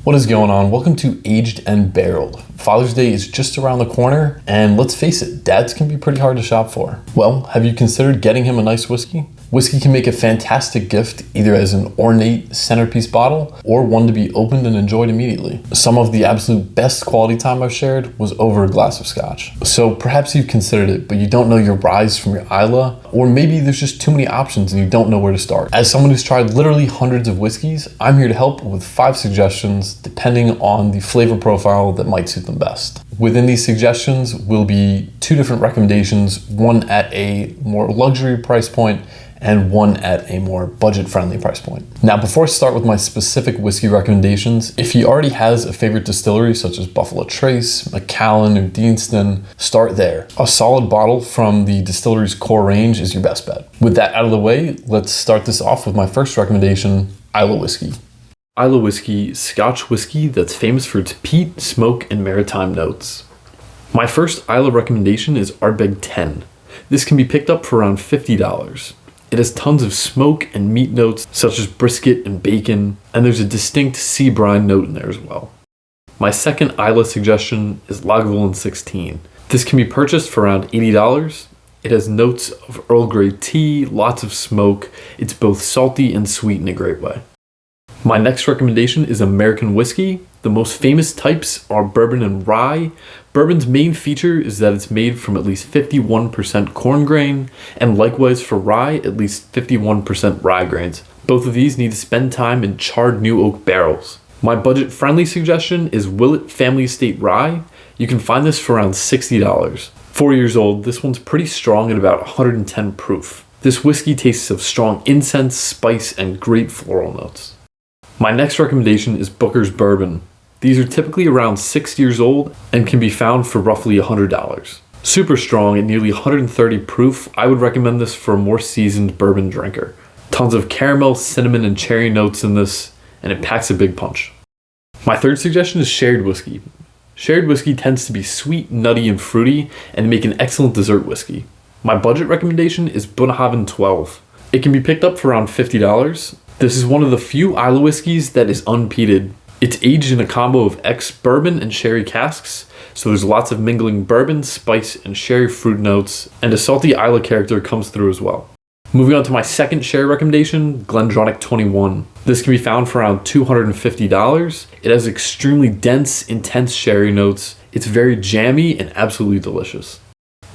What is going on? Welcome to Aged and Barreled. Father's Day is just around the corner, and let's face it, dads can be pretty hard to shop for. Well, have you considered getting him a nice whiskey? Whiskey can make a fantastic gift, either as an ornate centerpiece bottle or one to be opened and enjoyed immediately. Some of the absolute best quality time I've shared was over a glass of scotch. So perhaps you've considered it, but you don't know your Rye from your Islay, or maybe there's just too many options and you don't know where to start. As someone who's tried literally hundreds of whiskeys, I'm here to help with 5 suggestions depending on the flavor profile that might suit them best. Within these suggestions will be 2 different recommendations, one at a more luxury price point and one at a more budget-friendly price point. Now, before I start with my specific whiskey recommendations, if he already has a favorite distillery such as Buffalo Trace, Macallan, or Deanston, start there. A solid bottle from the distillery's core range is your best bet. With that out of the way, let's start this off with my first recommendation, Islay whiskey. Islay whiskey, Scotch whiskey that's famous for its peat, smoke, and maritime notes. My first Islay recommendation is Ardbeg 10. This can be picked up for around $50. It has tons of smoke and meat notes such as brisket and bacon, and there's a distinct sea brine note in there as well. My second Islay suggestion is Lagavulin 16. This can be purchased for around $80. It has notes of Earl Grey tea, lots of smoke. It's both salty and sweet in a great way. My next recommendation is American whiskey. The most famous types are Bourbon and Rye. Bourbon's main feature is that it's made from at least 51% corn grain, and likewise for Rye, at least 51% rye grains. Both of these need to spend time in charred new oak barrels. My budget-friendly suggestion is Willett Family Estate Rye. You can find this for around $60. 4 years old, this one's pretty strong at about 110 proof. This whiskey tastes of strong incense, spice, and great floral notes. My next recommendation is Booker's Bourbon. These are typically around 6 years old and can be found for roughly $100. Super strong at nearly 130 proof, I would recommend this for a more seasoned bourbon drinker. Tons of caramel, cinnamon, and cherry notes in this, and it packs a big punch. My third suggestion is Sherried whiskey. Sherried whiskey tends to be sweet, nutty, and fruity, and make an excellent dessert whiskey. My budget recommendation is Bunnahabhain 12. It can be picked up for around $50. This is one of the few Islay whiskeys that is unpeated. It's aged in a combo of ex-bourbon and sherry casks, so there's lots of mingling bourbon, spice, and sherry fruit notes, and a salty Islay character comes through as well. Moving on to my second sherry recommendation, Glendronach 21. This can be found for around $250. It has extremely dense, intense sherry notes. It's very jammy and absolutely delicious.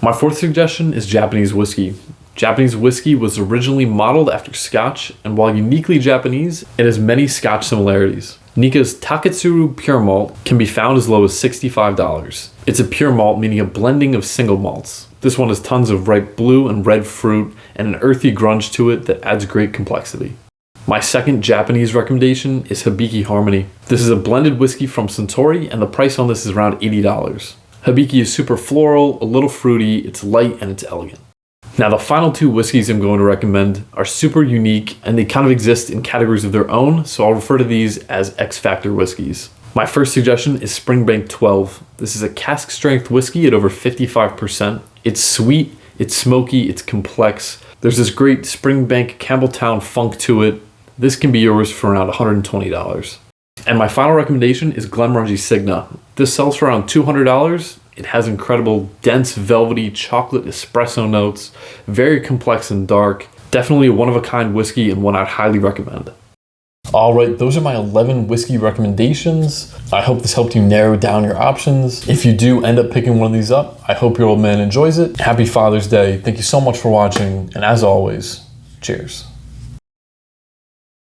My fourth suggestion is Japanese whiskey. Japanese whiskey was originally modeled after Scotch, and while uniquely Japanese, it has many Scotch similarities. Nikka's Taketsuru Pure Malt can be found as low as $65. It's a pure malt, meaning a blending of single malts. This one has tons of ripe blue and red fruit and an earthy grunge to it that adds great complexity. My second Japanese recommendation is Hibiki Harmony. This is a blended whiskey from Suntory, and the price on this is around $80. Hibiki is super floral, a little fruity, it's light, and it's elegant. Now, the final 2 whiskeys I'm going to recommend are super unique and they kind of exist in categories of their own, so I'll refer to these as X Factor whiskeys. My first suggestion is Springbank 12. This is a cask strength whiskey at over 55%. It's sweet, it's smoky, it's complex. There's this great Springbank Campbelltown funk to it. This can be yours for around $120. And my final recommendation is Glenmorangie Signa. This sells for around $200. It has incredible, dense, velvety chocolate espresso notes, very complex and dark. Definitely a one-of-a-kind whiskey and one I'd highly recommend. All right, those are my 11 whiskey recommendations. I hope this helped you narrow down your options. If you do end up picking one of these up, I hope your old man enjoys it. Happy Father's Day. Thank you so much for watching, and as always, cheers.